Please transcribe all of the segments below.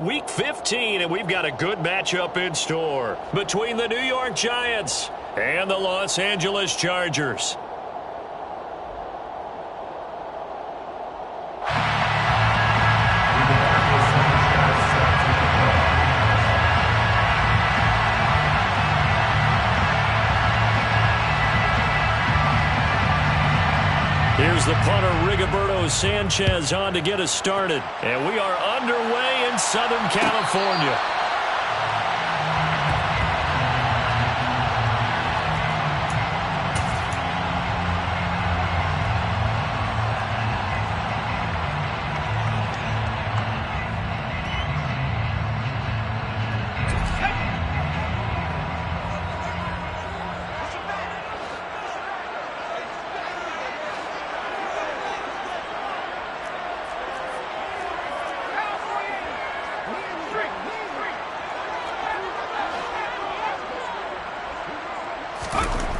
Week 15, and we've got a good matchup in store between the New York Giants and the Los Angeles Chargers. Here's the punter, Rigoberto Sanchez, on to get us started. And we are underway in Southern California.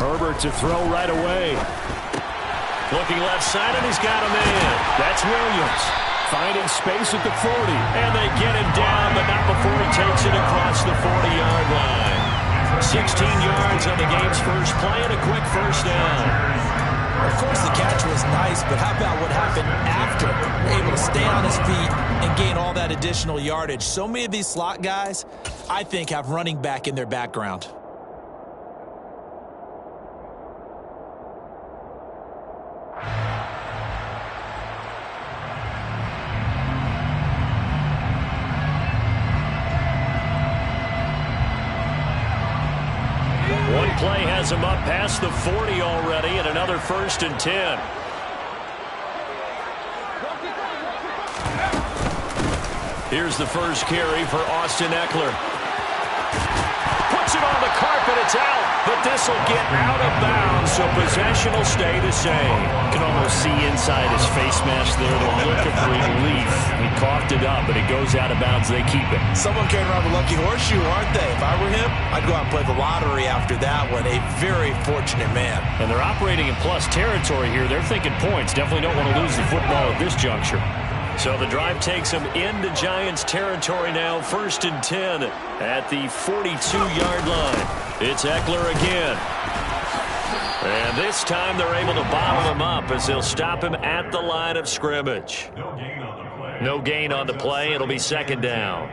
Herbert to throw right away. Looking left side, and he's got a man. That's Williams. Finding space at the 40. And they get him down, but not before he takes it across the 40-yard line. 16 yards on the game's first play and a quick first down. Of course, the catch was nice, but how about what happened after? Able to stay on his feet and gain all that additional yardage. So many of these slot guys, I think, have running back in their background. One play has him up past the 40 already, and another 1st and 10. Here's the first carry for Austin Eckler. Puts it on the carpet, it's out, but this will get out of bounds, so possession will stay the same. You can almost see inside his face mask there the look of relief. He coughed it up, but it goes out of bounds. They keep it. Someone carrying around a lucky horseshoe, aren't they? If I were him, I'd go out and play the lottery after that one. A very fortunate man. And they're operating in plus territory here. They're thinking points. Definitely don't want to lose the football at this juncture. So the drive takes them into Giants territory now, 1st and 10 at the 42-yard line. It's Eckler again. And this time they're able to bottle him up as they'll stop him at the line of scrimmage. No gain on the play. It'll be 2nd down.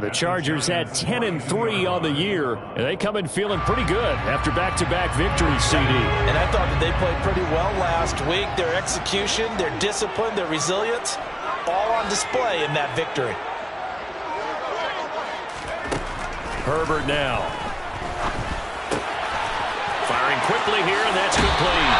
The Chargers had 10-3 on the year, and they come in feeling pretty good after back-to-back victories, CD. And I thought that they played pretty well last week. Their execution, their discipline, their resilience, all on display in that victory. Herbert now. Firing quickly here, and that's complete.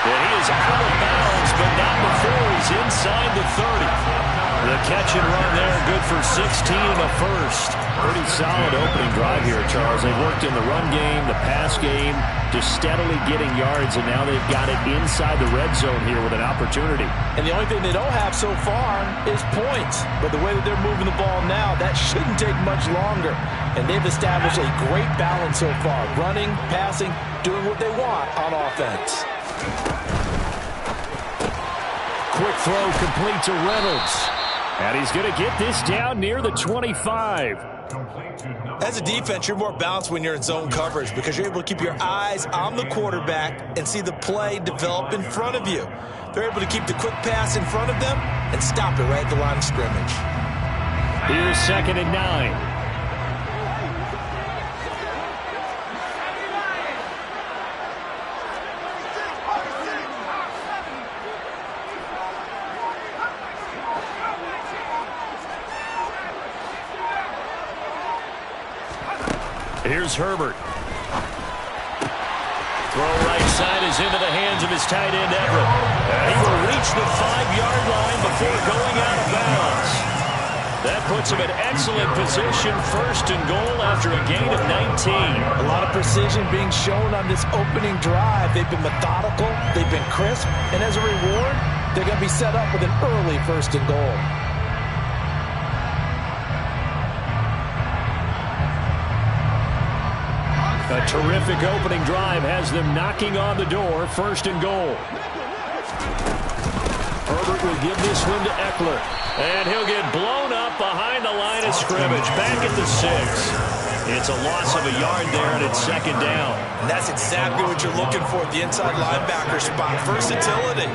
And he is out of bounds, but not before he's inside the 30. The catch and run there, good for 16 and a 1st. Pretty solid opening drive here, Charles. They worked in the run game, the pass game, just steadily getting yards, and now they've got it inside the red zone here with an opportunity. And the only thing they don't have so far is points. But the way that they're moving the ball now, that shouldn't take much longer. And they've established a great balance so far. Running, passing, doing what they want on offense. Quick throw complete to Reynolds. And he's going to get this down near the 25. As a defense, you're more balanced when you're in zone coverage because you're able to keep your eyes on the quarterback and see the play develop in front of you. They're able to keep the quick pass in front of them and stop it right at the line of scrimmage. Here's 2nd and 9. Here's Herbert. Throw right side is into the hands of his tight end, Everett. And he will reach the 5-yard line before going out of bounds. That puts him in excellent position, 1st and goal after a gain of 19. A lot of precision being shown on this opening drive. They've been methodical, they've been crisp, and as a reward, they're going to be set up with an early 1st and goal. A terrific opening drive has them knocking on the door, 1st and goal. Herbert Herbert will give this one to Eckler. And he'll get blown up behind the line of scrimmage. Back at the 6. It's a loss of a yard there, and it's second down. And that's exactly what you're looking for at the inside linebacker spot. Versatility.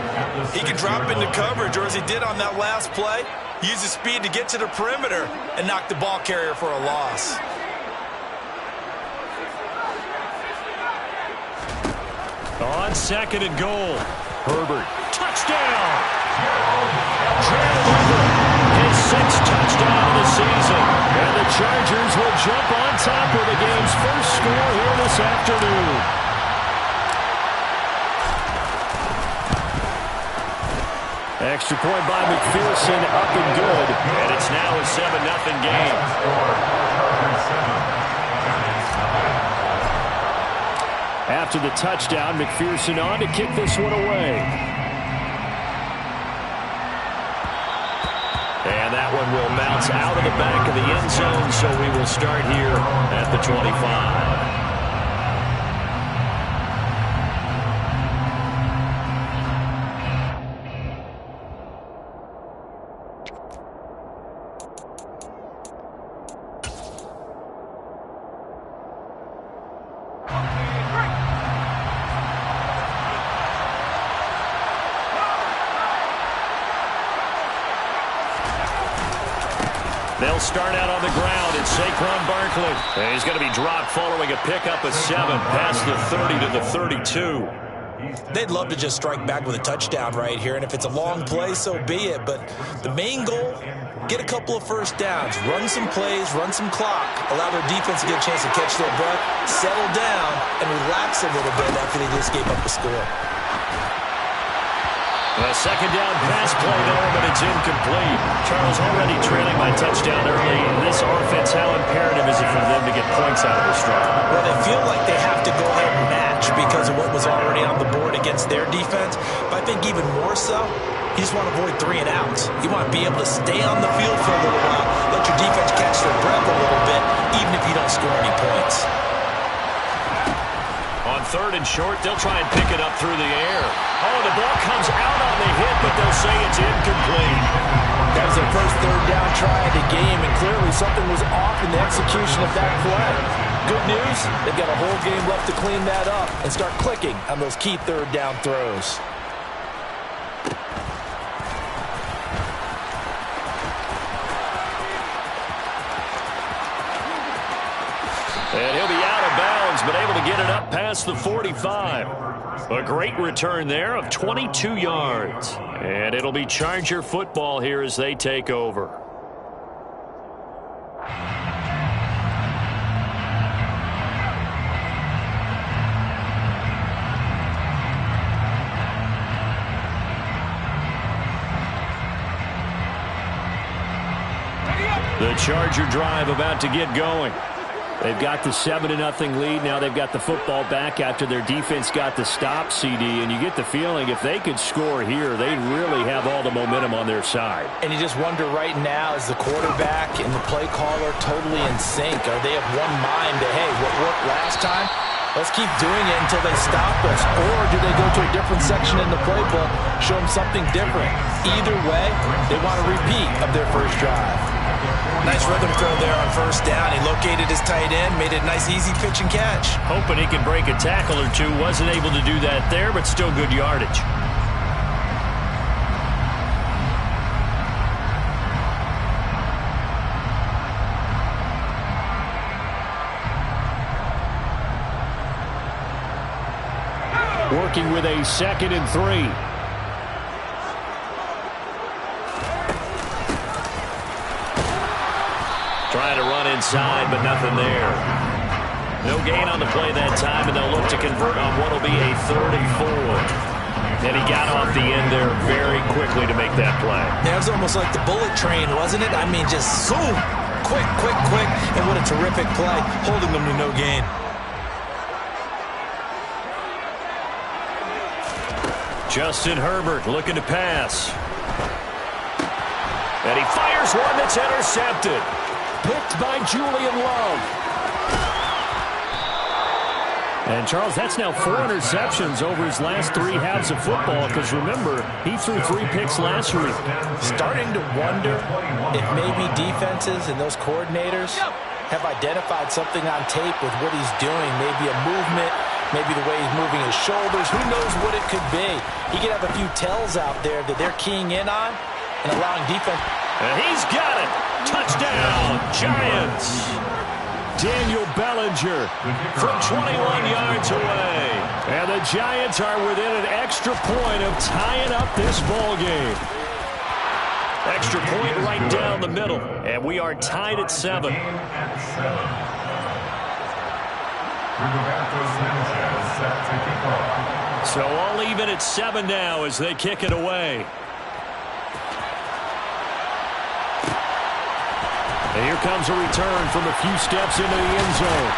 He can drop into coverage, or as he did on that last play, use his speed to get to the perimeter and knock the ball carrier for a loss. On second and goal, Herbert. Touchdown! Gerald Herbert, his 6th touchdown of the season. And the Chargers will jump on top of the game's first score here this afternoon. Extra point by McPherson, up and good. And it's now a 7-0 game. After the touchdown, McPherson on to kick this one away. And that one will bounce out of the back of the end zone, so we will start here at the 25. They'll start out on the ground. It's Saquon Barkley. And he's going to be dropped following a pickup of 7 past the 30 to the 32. They'd love to just strike back with a touchdown right here, and if it's a long play, so be it. But the main goal, get a couple of first downs, run some plays, run some clock, allow their defense to get a chance to catch their breath, settle down, and relax a little bit after they just gave up a score. A second down pass play there, but it's incomplete. Charles already trailing by touchdown early in this offense. How imperative is it for them to get points out of this drive? Well, they feel like they have to go ahead and match because of what was already on the board against their defense. But I think even more so, you just want to avoid 3 and outs. You want to be able to stay on the field for a little while, let your defense catch their breath a little bit, even if you don't score any points. On 3rd and short, they'll try and pick it up through the air. Oh, the ball comes out on the hit, but they'll say it's incomplete. That was their first 3rd down try of the game, and clearly something was off in the execution of that play. Good news, they've got a whole game left to clean that up and start clicking on those key 3rd down throws. And he'll be out of bounds, but able to get it up past the 45. A great return there of 22 yards. And it'll be Charger football here as they take over. The Charger drive about to get going. They've got the 7-0 lead. Now they've got the football back after their defense got the stop, CD. And you get the feeling if they could score here, they'd really have all the momentum on their side. And you just wonder right now, is the quarterback and the play caller totally in sync? Are they of one mind that, hey, what worked last time, let's keep doing it until they stop us? Or do they go to a different section in the playbook, show them something different? Either way, they want a repeat of their first drive. Nice rhythm throw there on 1st down. He located his tight end, made it a nice easy pitch and catch. Hoping he can break a tackle or two. Wasn't able to do that there, but still good yardage. Working with a 2nd and 3. Trying to run inside, but nothing there. No gain on the play that time, and they'll look to convert on what will be a 3rd and 4. And he got off the end there very quickly to make that play. Yeah, it was almost like the bullet train, wasn't it? I mean, just zoom, quick, quick, quick, and what a terrific play, holding them to no gain. Justin Herbert looking to pass. And he fires one that's intercepted. Picked by Julian Love. And, Charles, that's now 4 interceptions over his last 3 halves of football because, remember, he threw 3 picks last week. Starting to wonder if maybe defenses and those coordinators have identified something on tape with what he's doing, maybe a movement, maybe the way he's moving his shoulders. Who knows what it could be? He could have a few tells out there that they're keying in on and allowing defense. And he's got it. Touchdown, Giants. Daniel Bellinger from 21 yards away. And the Giants are within an extra point of tying up this ball game. Extra point right down the middle. And we are tied at 7. So all even at 7 now as they kick it away. And here comes a return from a few steps into the end zone.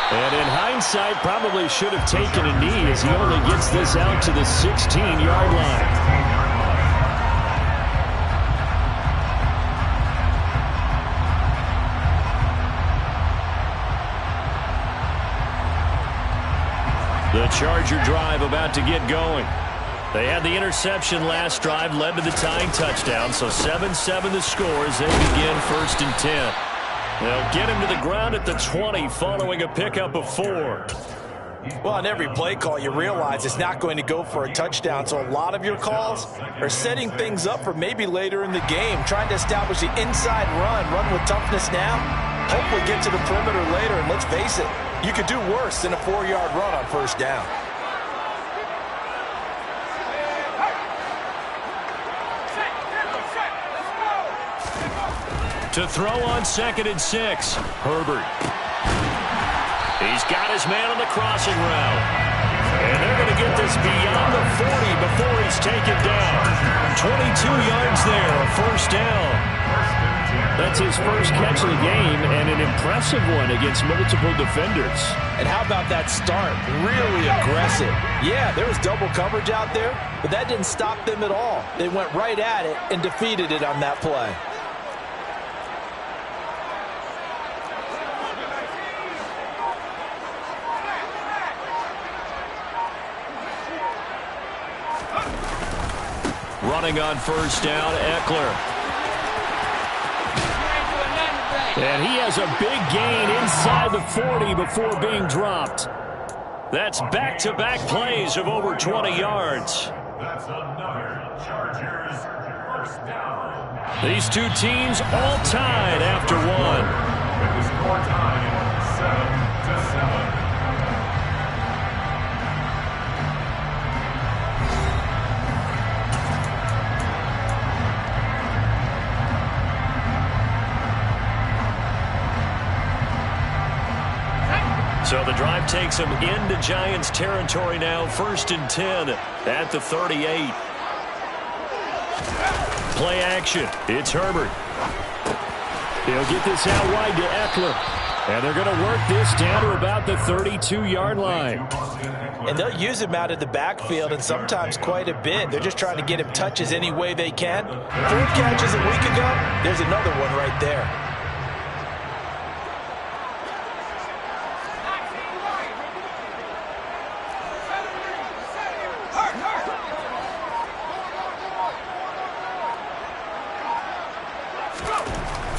And in hindsight, probably should have taken a knee as he only gets this out to the 16-yard line. The Charger drive about to get going. They had the interception last drive, led to the tying touchdown, so 7-7 the score as they begin 1st and 10. They'll get him to the ground at the 20 following a pickup of 4. Well, on every play call, you realize it's not going to go for a touchdown, so a lot of your calls are setting things up for maybe later in the game, trying to establish the inside run with toughness now, hopefully get to the perimeter later, and let's face it, you could do worse than a 4-yard run on 1st down. To throw on 2nd and 6. Herbert. He's got his man on the crossing route. And they're going to get this beyond the 40 before he's taken down. 22 yards there, a 1st down. That's his first catch of the game and an impressive one against multiple defenders. And how about that start? Really aggressive. Yeah, there was double coverage out there, but that didn't stop them at all. They went right at it and defeated it on that play. Running on 1st down, Eckler. And he has a big gain inside the 40 before being dropped. That's back-to-back plays of over 20 yards. That's another Chargers 1st down. These two teams all tied after 1. With the score tied 7-7. So the drive takes them into Giants territory now. 1st and 10 at the 38. Play action. It's Herbert. He'll get this out wide to Eckler. And they're going to work this down to about the 32-yard line. And they'll use him out of the backfield, and sometimes quite a bit. They're just trying to get him touches any way they can. 4 catches a week ago. There's another one right there.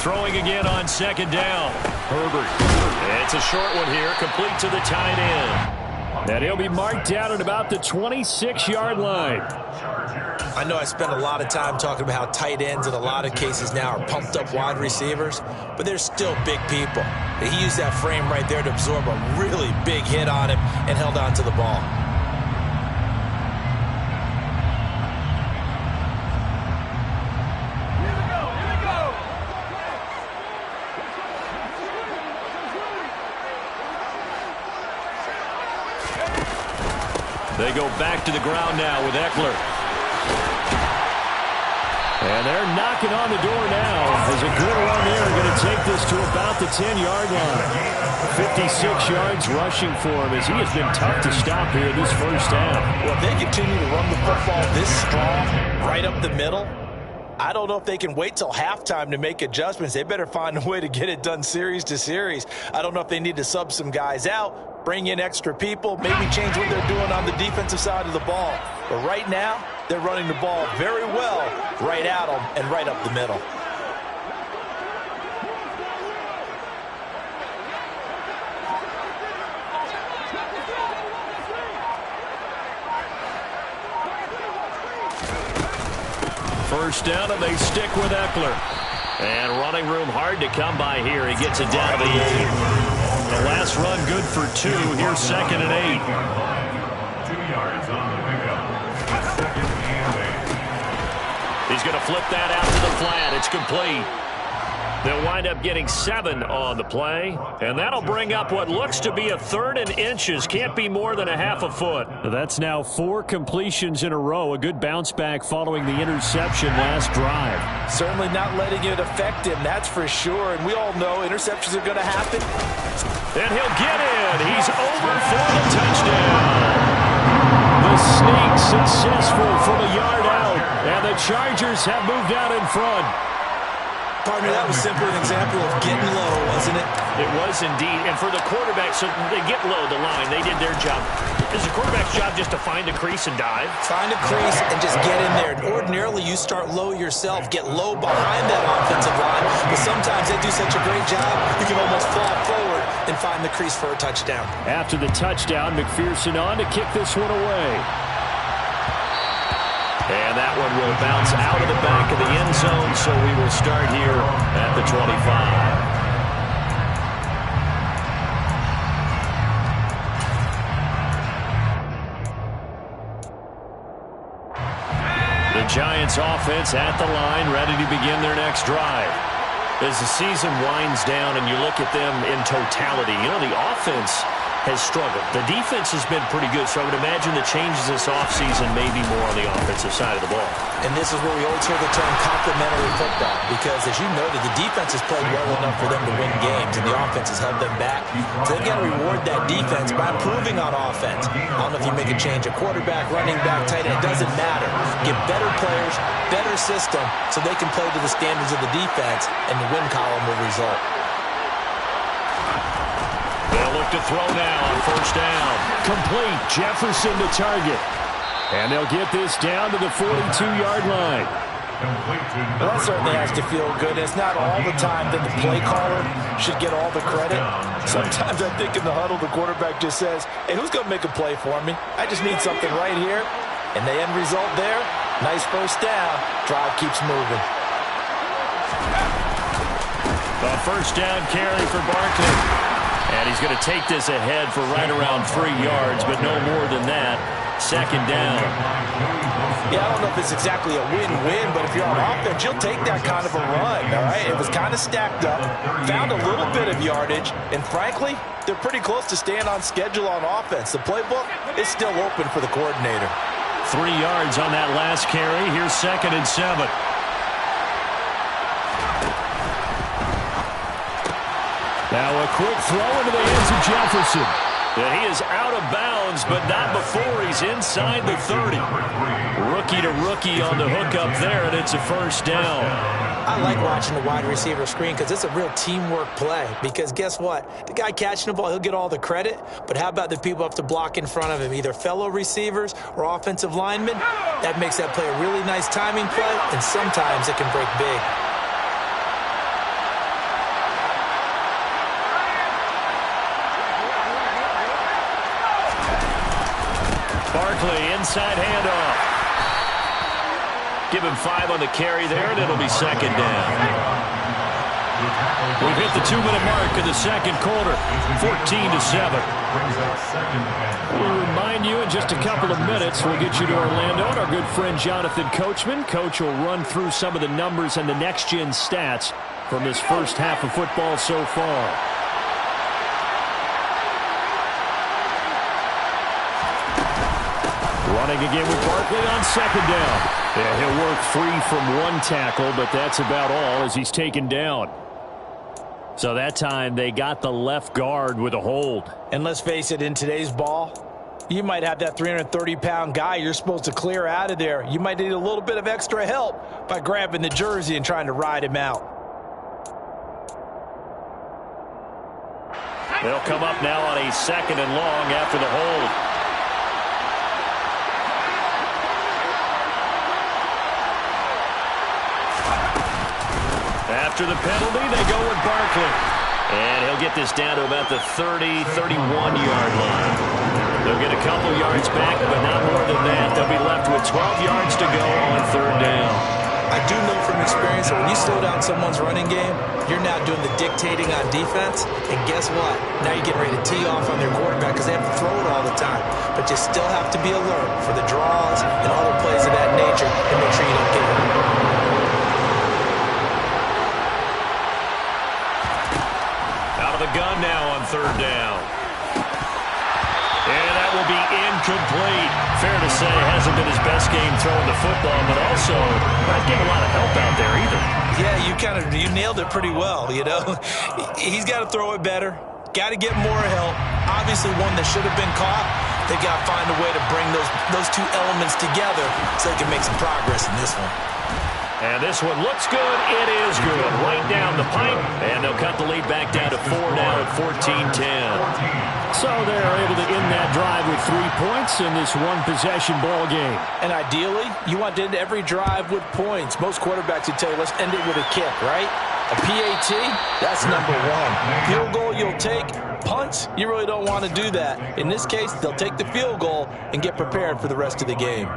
Throwing again on 2nd down. Herbert. It's a short one here, complete to the tight end. And he'll be marked down at about the 26-yard line. I know I spent a lot of time talking about how tight ends in a lot of cases now are pumped up wide receivers, but they're still big people. He used that frame right there to absorb a really big hit on him and held on to the ball. They go back to the ground now with Eckler. And they're knocking on the door now. There's a good run there. Going to take this to about the 10-yard line. 56 yards rushing for him as he has been tough to stop here this 1st half. Well, if they continue to run the football this strong, right up the middle, I don't know if they can wait till halftime to make adjustments. They better find a way to get it done series to series. I don't know if they need to sub some guys out, bring in extra people, maybe change what they're doing on the defensive side of the ball. But right now, they're running the ball very well right at them and right up the middle. First down, and they stick with Eckler. And running room hard to come by here. He gets it down to the 8. The last run good for 2. Here's 2nd and 8. 2 yards on the pickup. 2nd and 8. He's going to flip that out to the flat. It's complete. They'll wind up getting 7 on the play, and that'll bring up what looks to be a 3rd and inches. Can't be more than a half a foot. That's now 4 completions in a row. A good bounce back following the interception last drive. Certainly not letting it affect him, that's for sure. And we all know interceptions are going to happen. And he'll get in. He's over for the touchdown. The sneak successful from a yard out, and the Chargers have moved out in front. Partner, that was simply an example of getting low, wasn't it? It was indeed. And for the quarterback, so they get low the line. They did their job. It's the quarterback's job just to find a crease and dive. Find a crease and just get in there. And ordinarily, you start low yourself, get low behind that offensive line. But sometimes they do such a great job, you can almost fall forward and find the crease for a touchdown. After the touchdown, McPherson on to kick this one away. And that one will bounce out of the back of the end zone, so we will start here at the 25. The Giants offense at the line, ready to begin their next drive. As the season winds down and you look at them in totality, you know, the offense has struggled. The defense has been pretty good, so I would imagine the changes this offseason may be more on the offensive side of the ball. And this is where we always hear the term complementary football, because as you noted, the defense has played well enough for them to win games, and the offense has held them back. So they've got to reward that defense by improving on offense. I don't know if you make a change, a quarterback, running back, tight end, it doesn't matter. Get better players, better system, so they can play to the standards of the defense, and the win column will result. They'll look to throw now on first down. Complete. Jefferson to target. And they'll get this down to the 42-yard line. Well, that certainly has to feel good. It's not all the time that the play caller should get all the credit. Sometimes I think in the huddle, the quarterback just says, hey, who's going to make a play for me? I just need something right here. And the end result there, nice first down. Drive keeps moving. A first down carry for Barkley. And he's going to take this ahead for right around 3 yards, but no more than that. Second down. Yeah, I don't know if it's exactly a win-win, but if you're on offense, you'll take that kind of a run, all right? It was kind of stacked up, found a little bit of yardage, and frankly, they're pretty close to staying on schedule on offense. The playbook is still open for the coordinator. 3 yards on that last carry. Here's 2nd and 7. Now a quick throw into the hands of Jefferson. And he is out of bounds, but not before he's inside the 30. Rookie to rookie on the hook up there, and it's a first down. I like watching the wide receiver screen because it's a real teamwork play. Because guess what? The guy catching the ball, he'll get all the credit. But how about the people up to block in front of him, either fellow receivers or offensive linemen? That makes that play a really nice timing play, and sometimes it can break big. Barkley, inside handoff. Give him 5 on the carry there, and it'll be second down. We've hit the 2-minute mark in the second quarter, 14-7. We'll remind you in just a couple of minutes, we'll get you to Orlando and our good friend Jonathan Coachman. Coach will run through some of the numbers and the next-gen stats from this first half of football so far. Running again with Barkley on second down. Yeah, he'll work free from one tackle, but that's about all as he's taken down. So that time they got the left guard with a hold. And let's face it, in today's ball, You might have that 330-pound guy you're supposed to clear out of there. You might need a little bit of extra help by grabbing the jersey and trying to ride him out. They'll come up now on a 2nd and long after the hold. After the penalty, they go with Barkley. And he'll get this down to about the 30, 31-yard line. They'll get a couple yards back, but not more than that. They'll be left with 12 yards to go on 3rd down. I do know from experience that when you slow down someone's running game, you're now doing the dictating on defense. And guess what? Now you're getting ready to tee off on their quarterback because they have to throw it all the time. But you still have to be alert for the draws and other plays of that nature and make sure you don't get hurt. Out of the gun now on 3rd down. And that will be incomplete. Fair to say, hasn't been his best game throwing the football, but also not getting a lot of help out there either. Yeah, you nailed it pretty well, you know. He's got to throw it better. Got to get more help. Obviously one that should have been caught. They got to find a way to bring those two elements together so they can make some progress in this one. And this one looks good. It is good. Right down the pipe. And they'll cut the lead back down to 4 now at 14-10. So they're able to end that drive with 3 points in this one-possession ball game. And ideally, you want to end every drive with points. Most quarterbacks would tell you, let's end it with a kick, right? A PAT, that's number 1. Field goal you'll take. Punts, you really don't want to do that. In this case, they'll take the field goal and get prepared for the rest of the game.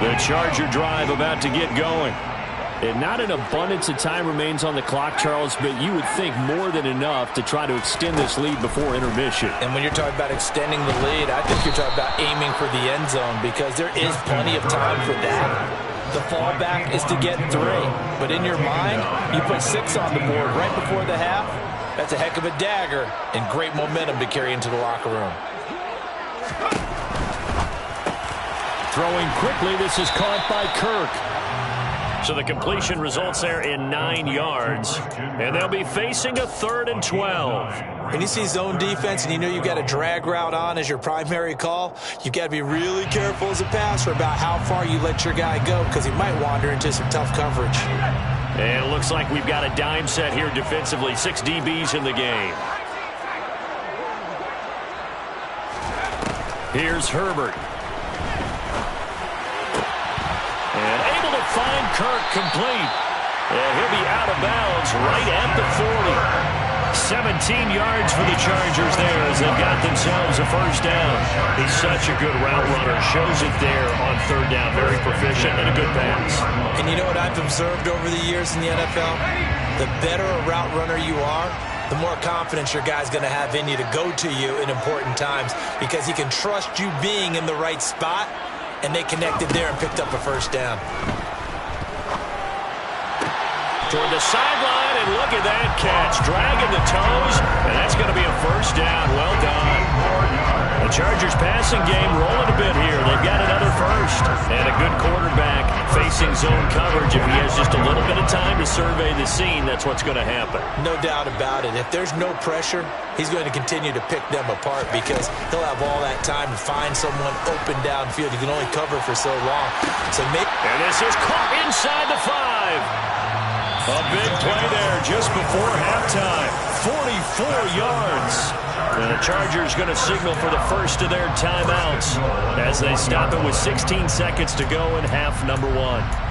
The Charger drive about to get going. And not an abundance of time remains on the clock, Charles, but you would think more than enough to try to extend this lead before intermission. And when you're talking about extending the lead, I think you're talking about aiming for the end zone because there is plenty of time for that. The fallback is to get 3. But in your mind, you put 6 on the board right before the half. That's a heck of a dagger and great momentum to carry into the locker room. Throwing quickly, this is caught by Kirk. So the completion results there in 9 yards. And they'll be facing a 3rd and 12. When you see zone defense and you know you've got a drag route on as your primary call, you've got to be really careful as a passer about how far you let your guy go because he might wander into some tough coverage. And it looks like we've got a dime set here defensively. 6 DBs in the game. Here's Herbert. And able to find Kirk complete. And he'll be out of bounds right at the 40. 17 yards for the Chargers there as they've got themselves a 1st down. He's such a good route runner. Shows it there on 3rd down. Very proficient and a good pass. And you know what I've observed over the years in the NFL? The better a route runner you are, the more confidence your guy's going to have in you to go to you in important times because he can trust you being in the right spot. And they connected there and picked up a 1st down. Toward the sideline, and look at that catch. Dragging the toes, and that's going to be a 1st down. Well done. The Chargers passing game rolling a bit here. They've got another 1st. And a good quarterback facing zone coverage. If he has just a little bit of time to survey the scene, that's what's going to happen. No doubt about it. If there's no pressure, he's going to continue to pick them apart because he'll have all that time to find someone open downfield. You can only cover for so long. And this is caught inside the 5. A big play there just before halftime. 44 yards. And the Chargers going to signal for the first of their timeouts as they stop it with 16 seconds to go in half number 1.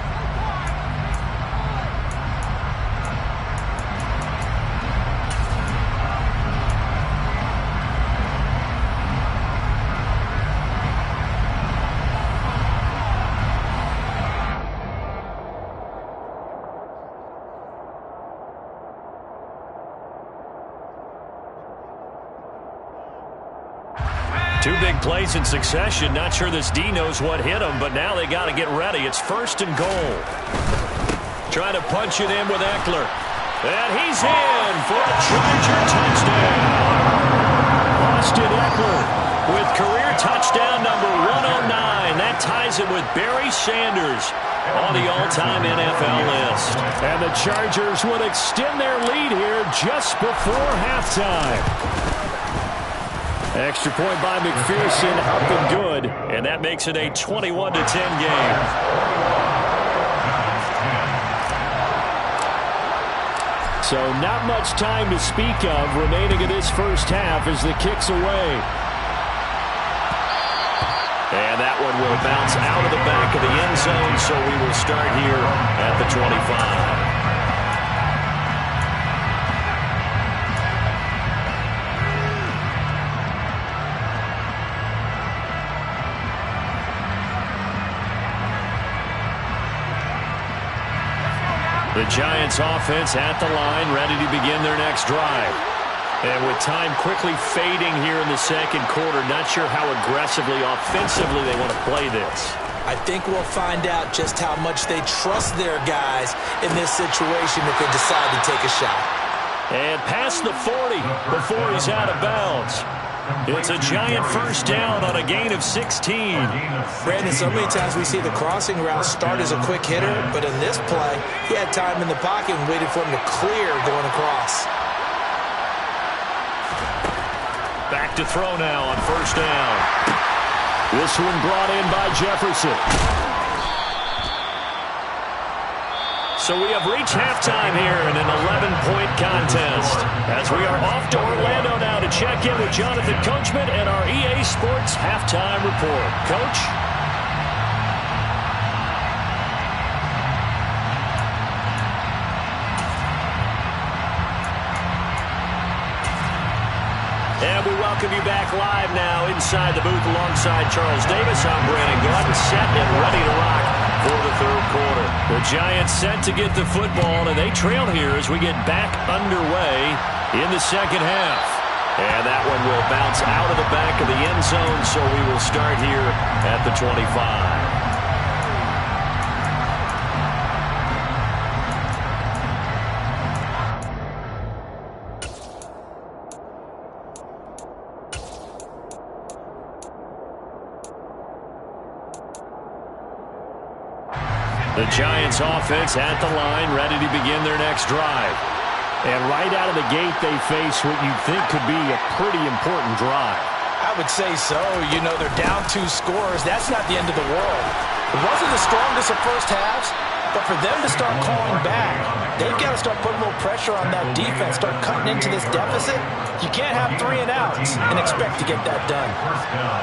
Two big plays in succession. Not sure this D knows what hit him, but now they got to get ready. It's 1st and goal. Trying to punch it in with Eckler. And he's in for a Charger touchdown. Austin Eckler with career touchdown number 109. ties him with Barry Sanders on the all-time NFL list. And the Chargers would extend their lead here just before halftime. Extra point by McPherson, up and good. And that makes it a 21-10 game. So not much time to speak of remaining in this first half as the kick's away. And that one will bounce out of the back of the end zone, so we will start here at the 25. The Giants offense at the line, ready to begin their next drive. And with time quickly fading here in the second quarter, not sure how aggressively, offensively they want to play this. I think we'll find out just how much they trust their guys in this situation if they decide to take a shot. And past the 40 before he's out of bounds. It's a Giant first down on a gain of 16. Brandon, so many times we see the crossing route start as a quick hitter, but in this play, he had time in the pocket and waited for him to clear going across. Back to throw now on first down. This one brought in by Jefferson. So we have reached halftime here in an 11-point contest. As we are off to Orlando now to check in with Jonathan Coachman and our EA Sports Halftime Report. Coach? And we welcome you back live now inside the booth alongside Charles Davis. I'm Brandon Gaudin, set and ready to rock for the third quarter. The Giants set to get the football, and they trail here as we get back underway in the second half. And that one will bounce out of the back of the end zone, so we will start here at the 25. The Giants offense at the line, ready to begin their next drive. And right out of the gate, they face what you think could be a pretty important drive. I would say so. You know, they're down 2 scores. That's not the end of the world. It wasn't the strongest of first halves, but for them to start calling back, they've got to start putting a little pressure on that defense, start cutting into this deficit. You can't have 3 and outs and expect to get that done.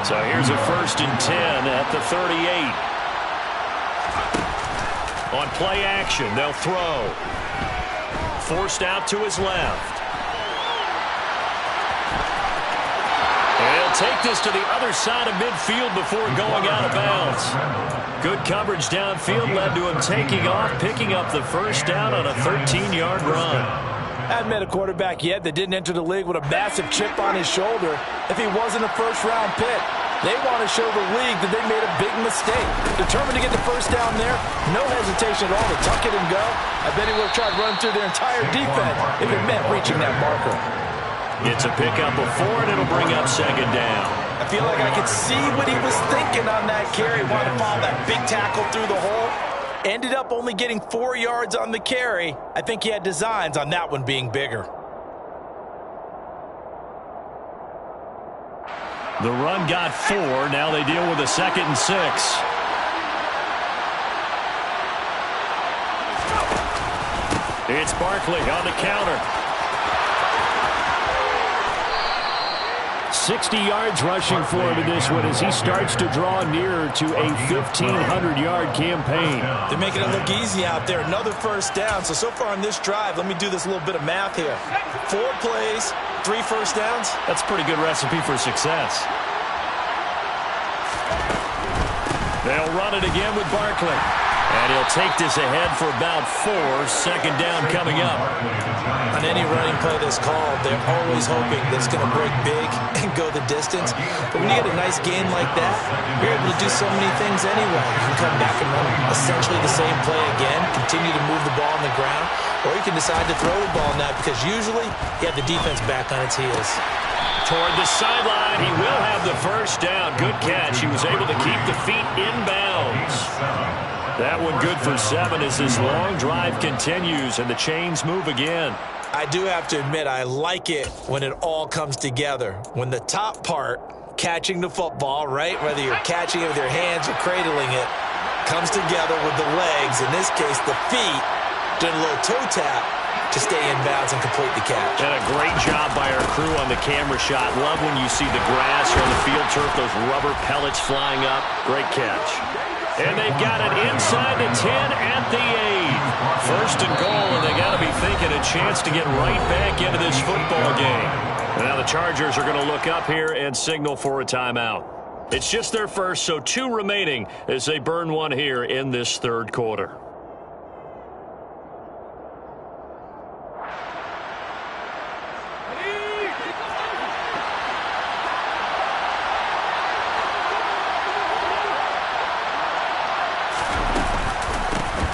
So here's a 1st and 10 at the 38. On play action, they'll throw. Forced out to his left. And he'll take this to the other side of midfield before going out of bounds. Good coverage downfield led to him taking off, picking up the first down on a 13-yard run. I haven't met a quarterback yet that didn't enter the league with a massive chip on his shoulder if he wasn't a first-round pick. They want to show the league that they made a big mistake. Determined to get the first down there, no hesitation at all to tuck it and go. I bet he would have tried running through their entire defense if it meant reaching that marker. It's a pickup of 4, and it'll bring up 2nd down. I feel like I could see what he was thinking on that carry. Wanted to follow that big tackle through the hole. Ended up only getting 4 yards on the carry. I think he had designs on that one being bigger. The run got 4. Now they deal with a 2nd and 6. It's Barkley on the counter. 60 yards rushing for him in this one as he starts to draw nearer to a 1,500-yard campaign. They're making it look easy out there. Another first down. So far on this drive, let me do this little bit of math here. 4 plays, 3 first downs. That's a pretty good recipe for success. They'll run it again with Barkley. And he'll take this ahead for about 4. Second down coming up. On any running play that's called, they're always hoping that it's going to break big and go the distance. But when you get a nice gain like that, you're able to do so many things anyway. You can come back and run essentially the same play again, continue to move the ball on the ground, or you can decide to throw the ball now because usually you have the defense back on its heels. Toward the sideline, he will have the first down. Good catch. He was able to keep the feet in bounds. That one good for 7 as this long drive continues and the chains move again. I do have to admit, I like it when it all comes together. When the top part, catching the football, right, whether you're catching it with your hands or cradling it, comes together with the legs, in this case the feet, doing a little toe tap to stay in bounds and complete the catch. And a great job by our crew on the camera shot. Love when you see the grass or the field turf, those rubber pellets flying up. Great catch. And they've got it inside the 10 at the 8. First and goal, and they got to be thinking a chance to get right back into this football game. And now the Chargers are going to look up here and signal for a timeout. It's just their first, so 2 remaining as they burn one here in this third quarter.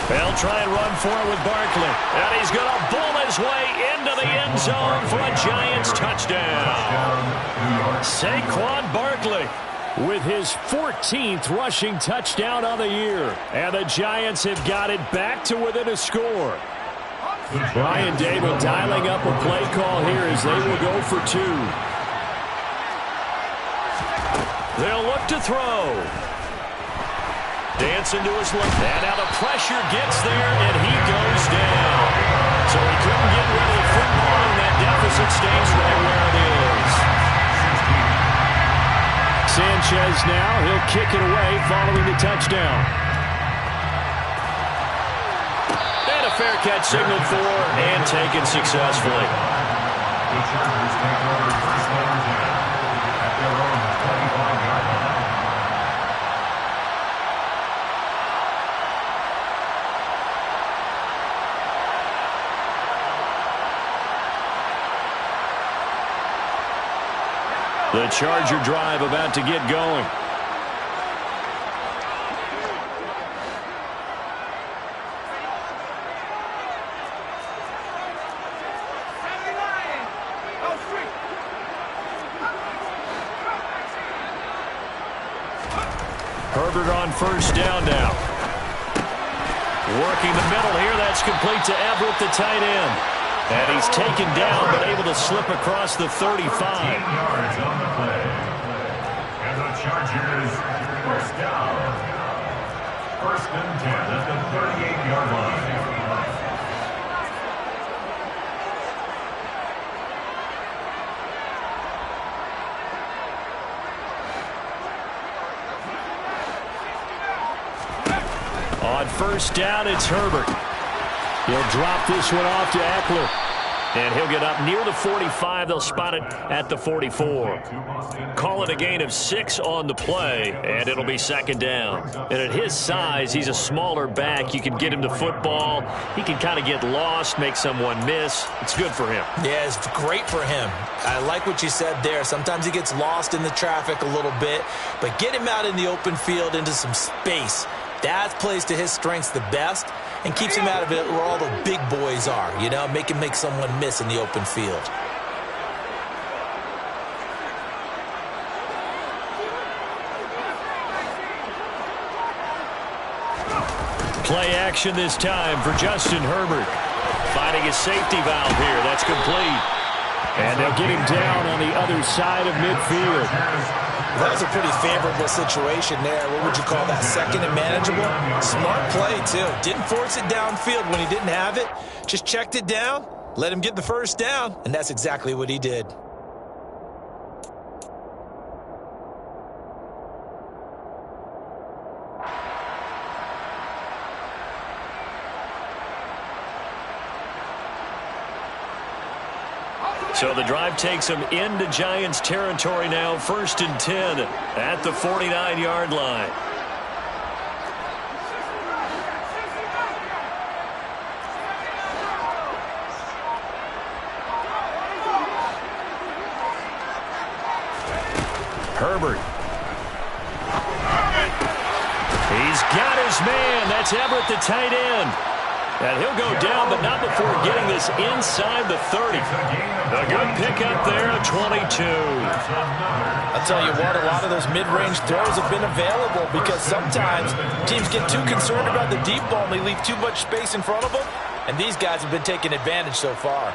They'll try and run for it with Barkley. And he's going to bull his way into the end zone for a Giants touchdown. Saquon Barkley with his 14th rushing touchdown on the year. And the Giants have got it back to within a score. Brian Dable dialing up a play call here as they will go for 2. They'll look to throw. Dancing to his left. And now the pressure gets there, and he goes down. So he couldn't get rid of the football, and that deficit stays right where it is. Sanchez now, he'll kick it away following the touchdown. And a fair catch signaled for and taken successfully. The Chargers take over first down at their own 25-yard line. The Charger drive about to get going. Herbert on first down now. Working the middle here. That's complete to Everett, the tight end. And he's taken down, but able to slip across the 35. 15 yards on the play. And the Chargers first down. First and 10 at the 38-yard line. On first down, it's Herbert. He'll drop this one off to Eckler. And he'll get up near the 45. They'll spot it at the 44. Call it a gain of 6 on the play, and it'll be second down. And at his size, he's a smaller back. You can get him to football. He can kind of get lost, make someone miss. It's good for him. Yeah, it's great for him. I like what you said there. Sometimes he gets lost in the traffic a little bit, but get him out in the open field into some space. That plays to his strengths the best and keeps him out of it where all the big boys are, you know, make someone miss in the open field. Play action this time for Justin Herbert. Finding a safety valve here. That's complete. And they'll get him down on the other side of midfield. That was a pretty favorable situation there. What would you call that? Second and manageable? Smart play, too. Didn't force it downfield when he didn't have it. Just checked it down, let him get the first down, and that's exactly what he did. So the drive takes them into Giants territory now. First and 10 at the 49-yard line. Herbert. He's got his man. That's Everett, the tight end. And he'll go down, but not before getting this inside the 30. A good pickup there at 22. I'll tell you what, a lot of those mid-range throws have been available because sometimes teams get too concerned about the deep ball and they leave too much space in front of them. And these guys have been taking advantage so far.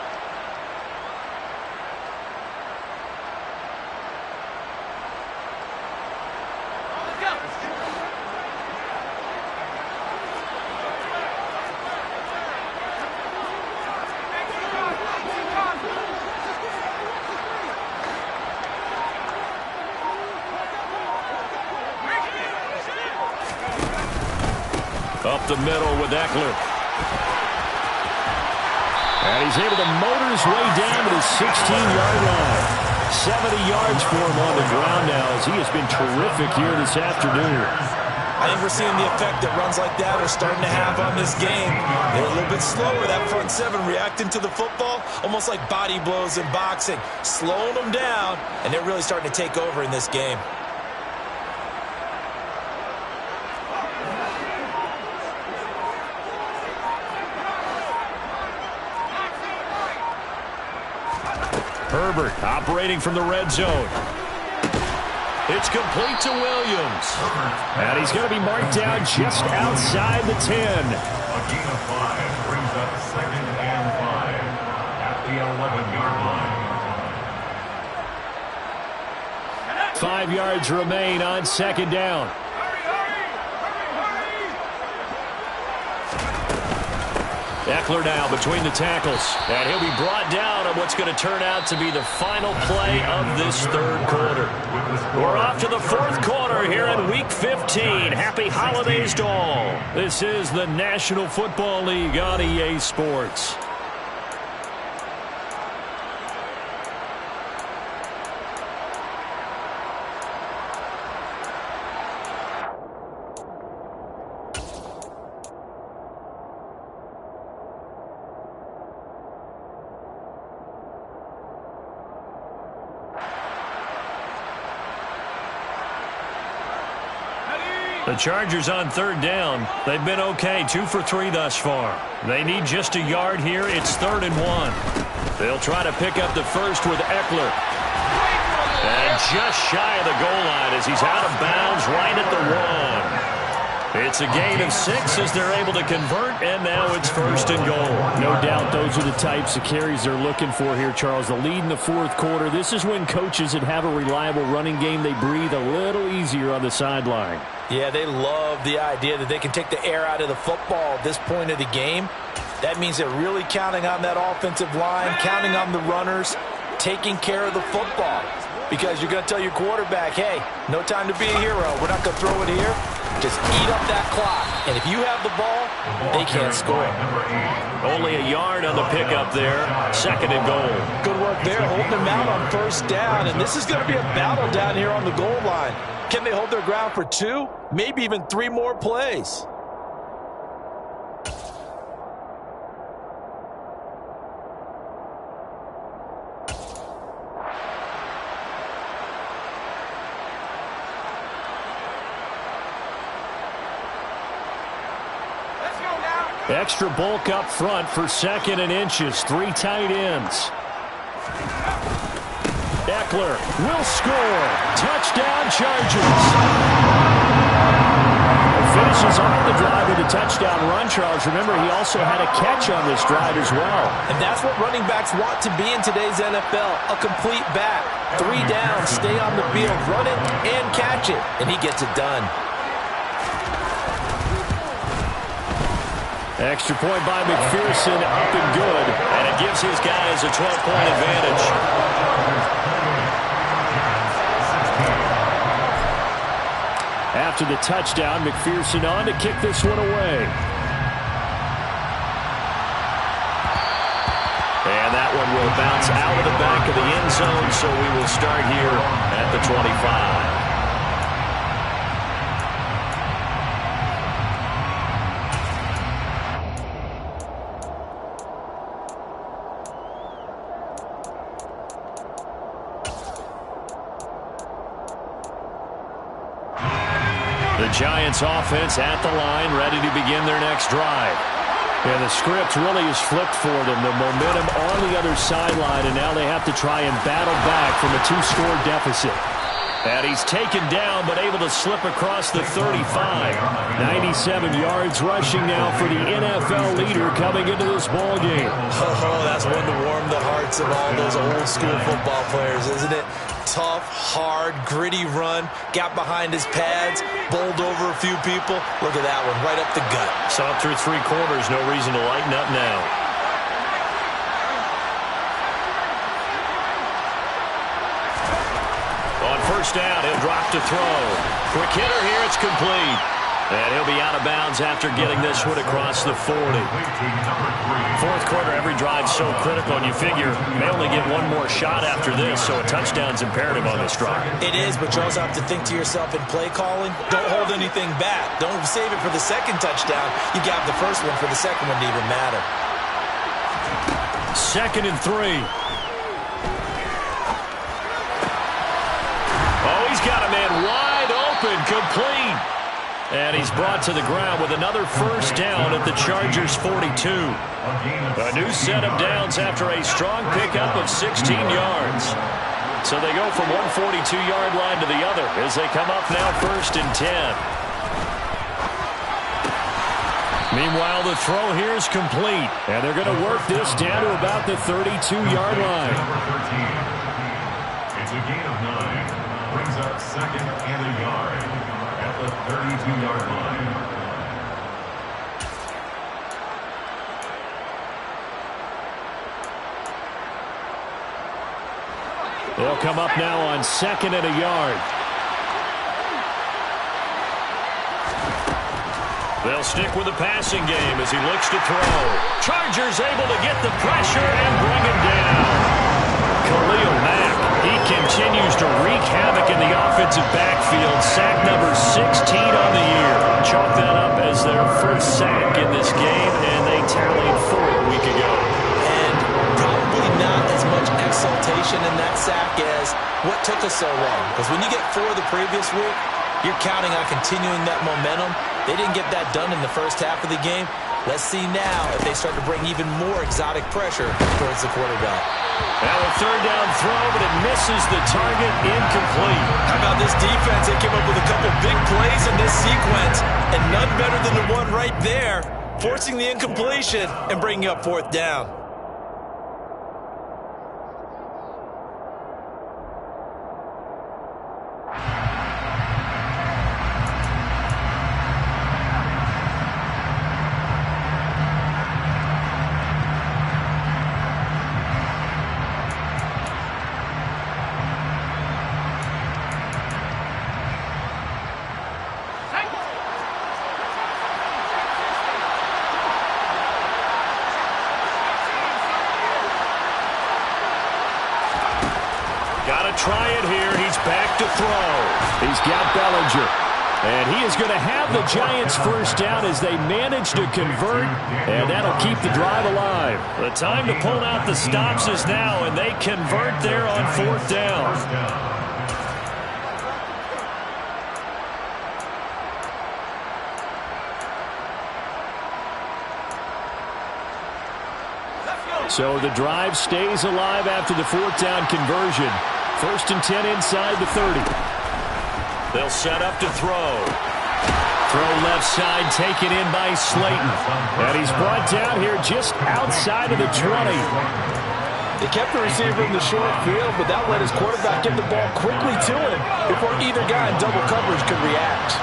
Up the middle with Eckler. And he's able to motor his way down to the 16-yard line. 70 yards for him on the ground now as he has been terrific here this afternoon. I think we're seeing the effect that runs like that are starting to have on this game. They're a little bit slower, that front seven, reacting to the football, almost like body blows in boxing, slowing them down, and they're really starting to take over in this game. Herbert operating from the red zone. It's complete to Williams. And he's going to be marked down just outside the 10. A gain of 5 brings up 2nd and 5 at the 11-yard line. 5 yards remain on 2nd down. Eckler now between the tackles. And he'll be brought down on what's going to turn out to be the final play of this 3rd quarter. We're off to the 4th quarter here in Week 15. Happy holidays to all. This is the National Football League on EA Sports. The Chargers on 3rd down. They've been okay, 2 for 3 thus far. They need just a yard here. It's 3rd and 1. They'll try to pick up the first with Eckler. And just shy of the goal line as he's out of bounds right at the 1. It's a gain of 6 as they're able to convert, and now it's 1st and goal. No doubt those are the types of carries they're looking for here, Charles. The lead in the 4th quarter. This is when coaches that have a reliable running game, they breathe a little easier on the sideline. Yeah, they love the idea that they can take the air out of the football at this point of the game. That means they're really counting on that offensive line, counting on the runners, taking care of the football. Because you're going to tell your quarterback, hey, no time to be a hero. We're not going to throw it here. Just eat up that clock. And if you have the ball, they can't score. Only a yard on the pickup there. 2nd and goal. Good work there, holding them out on 1st down. And this is going to be a battle down here on the goal line. Can they hold their ground for 2, maybe even 3 more plays? Extra bulk up front for 2nd and inches. 3 tight ends. Eckler will score. Touchdown, Chargers. Finishes on the drive with a touchdown run, Charles. Remember, he also had a catch on this drive as well. And that's what running backs want to be in today's NFL, a complete back. 3 downs, stay on the field, run it, and catch it. And he gets it done. Extra point by McPherson, up and good. And it gives his guys a 12-point advantage. After the touchdown, McPherson on to kick this one away. And that one will bounce out of the back of the end zone, so we will start here at the 25. The Giants offense at the line, ready to begin their next drive. And the script really is flipped for them. The momentum on the other sideline, and now they have to try and battle back from a 2-score deficit. And he's taken down, but able to slip across the 35. 97 yards rushing now for the NFL leader coming into this ball game. Oh, that's one to warm the hearts of all those old-school football players, isn't it? Tough, hard, gritty run. Got behind his pads, bowled over a few people. Look at that one, right up the gut. Saw through 3 quarters, no reason to lighten up now. First down, he'll drop to throw. Quick hitter here, it's complete. And he'll be out of bounds after getting this one across the 40. Fourth quarter, every drive's so critical, and you figure they only get one more shot after this, so a touchdown's imperative on this drive. It is, but you also have to think to yourself in play calling, don't hold anything back. Don't save it for the second touchdown. You got the first one for the second one to even matter. 2nd and 3. He's got a man wide open, complete. And he's brought to the ground with another first down at the Chargers' 42. A new set of downs after a strong pickup of 16 yards. So they go from one 42-yard line to the other as they come up now 1st and 10. Meanwhile, the throw here is complete. And they're going to work this down to about the 32-yard line. It's a gain of 9. Brings up 2nd and a yard at the 32-yard line. They'll come up now on 2nd and a yard. They'll stick with the passing game as he looks to throw. Chargers able to get the pressure and bring him down. Khalil Mack, he continues to wreak havoc in the offensive backfield. Sack number 16 on the year. Chalk that up as their first sack in this game, and they tallied 4 a week ago. And probably not as much exultation in that sack as what took us so long. Because when you get 4 the previous week, you're counting on continuing that momentum. They didn't get that done in the first half of the game. Let's see now if they start to bring even more exotic pressure towards the quarterback. Now a 3rd down throw, but it misses the target, incomplete. How about this defense? They came up with a couple big plays in this sequence, and none better than the one right there, forcing the incompletion and bringing up 4th down. Try it here. He's back to throw. He's got Bellinger. And he is going to have the Giants first down as they manage to convert, and that'll keep the drive alive. The time to pull out the stops is now, and they convert there on 4th down. So the drive stays alive after the 4th down conversion. 1st and 10 inside the 30. They'll set up to throw. Throw left side taken in by Slayton. And he's brought down here just outside of the 20. They kept the receiver in the short field, but that let his quarterback get the ball quickly to him before either guy in double coverage could react.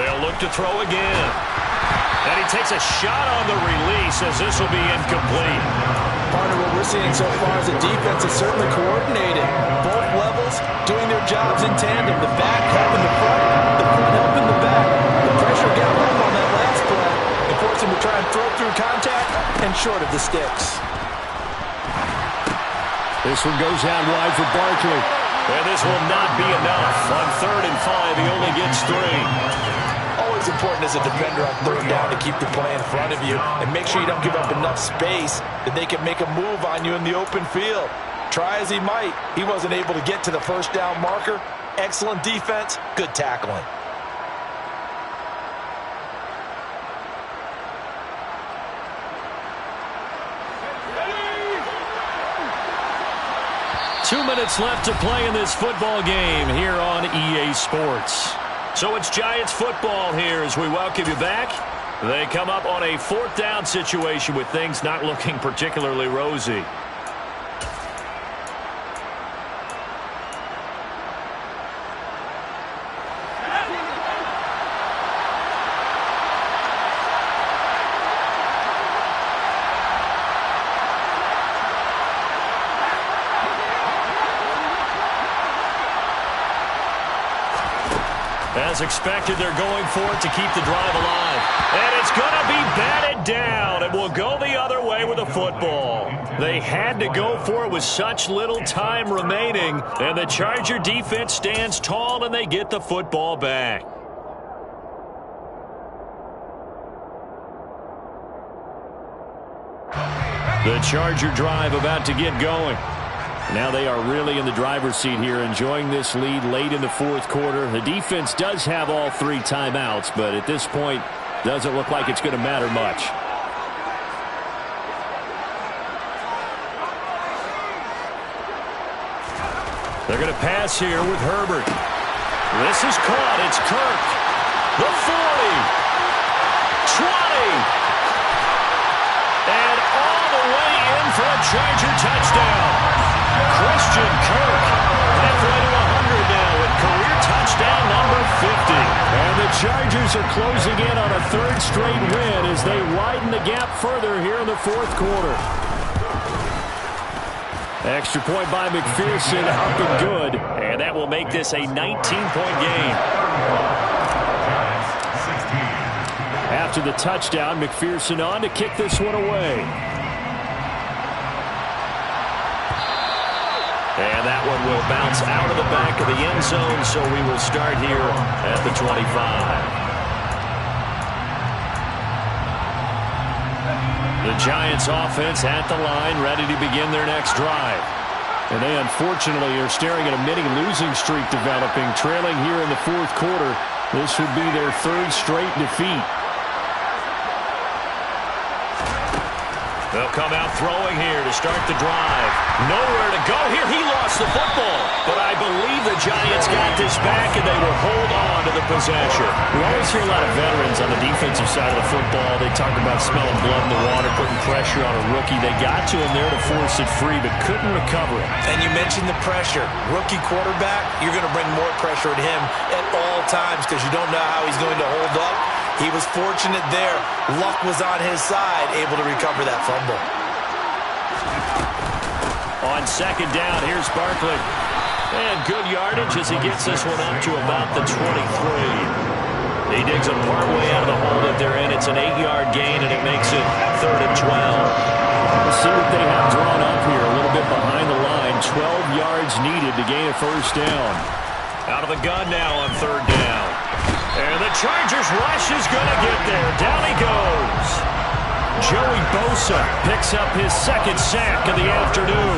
They'll look to throw again. And he takes a shot on the release as this will be incomplete. Partner, what we're seeing so far is the defense is certainly coordinated. Both levels doing their jobs in tandem. The back helping the front helping the back. The pressure got home on that last play and forced him to try and throw through contact and short of the sticks. This one goes out wide for Barkley. And this will not be enough. On 3rd and 5, he only gets 3. Always always important as a defender on third down to keep the play in front of you and make sure you don't give up enough space that they can make a move on you in the open field. Try as he might, he wasn't able to get to the first down marker. Excellent defense, good tackling. Two minutes left to play in this football game here on EA Sports. So it's Giants football here as we welcome you back. They come up on a fourth down situation with things not looking particularly rosy. As expected, they're going for it to keep the drive alive. And it's going to be batted down. It will go the other way with the football. They had to go for it with such little time remaining. And the Charger defense stands tall, and they get the football back. The Charger drive about to get going. Now they are really in the driver's seat here, enjoying this lead late in the fourth quarter. The defense does have all three timeouts, but at this point, doesn't look like it's going to matter much. They're going to pass here with Herbert. This is caught. It's Kirk. The 40. 20. And all the way in for a Charger touchdown. Christian Kirk, halfway to 100 now with career touchdown number 50. And the Chargers are closing in on a third straight win as they widen the gap further here in the fourth quarter. Extra point by McPherson, up and good. And that will make this a 19-point game. After the touchdown, McPherson on to kick this one away. And that one will bounce out of the back of the end zone, so we will start here at the 25. The Giants offense at the line, ready to begin their next drive. And they unfortunately are staring at a mini losing streak developing, trailing here in the fourth quarter. This would be their third straight defeat. They'll come out throwing here to start the drive. Nowhere to go here. He lost the football. But I believe the Giants got this back, and they will hold on to the possession. We always hear a lot of veterans on the defensive side of the football. They talk about smelling blood in the water, putting pressure on a rookie. They got to him there to force it free, but couldn't recover it. And you mentioned the pressure. Rookie quarterback, you're going to bring more pressure at him at all times because you don't know how he's going to hold up. He was fortunate there. Luck was on his side, able to recover that fumble. On second down, here's Barkley. And good yardage as he gets this one up to about the 23. He digs them partway out of the hole that they're in. It's an 8-yard gain, and it makes it 3rd and 12. Let's see what they have drawn up here. A little bit behind the line. 12 yards needed to gain a first down. Out of the gun now on 3rd down. And the Chargers rush is going to get there. Down he goes. Joey Bosa picks up his second sack of the afternoon.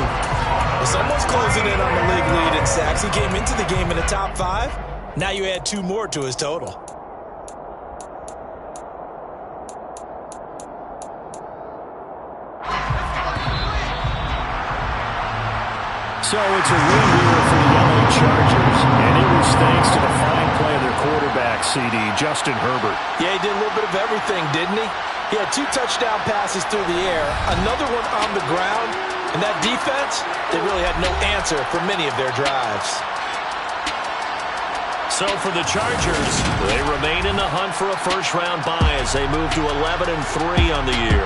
Well, someone's closing in on the league lead in sacks. He came into the game in the top 5. Now you add 2 more to his total. So it's a win here for the LA Chargers, and it was thanks to the fine play of their quarterback, CD, Justin Herbert. Yeah, he did a little bit of everything, didn't he? He had 2 touchdown passes through the air, another one on the ground, and that defense, they really had no answer for many of their drives. So for the Chargers, they remain in the hunt for a first-round bye as they move to 11-3 on the year.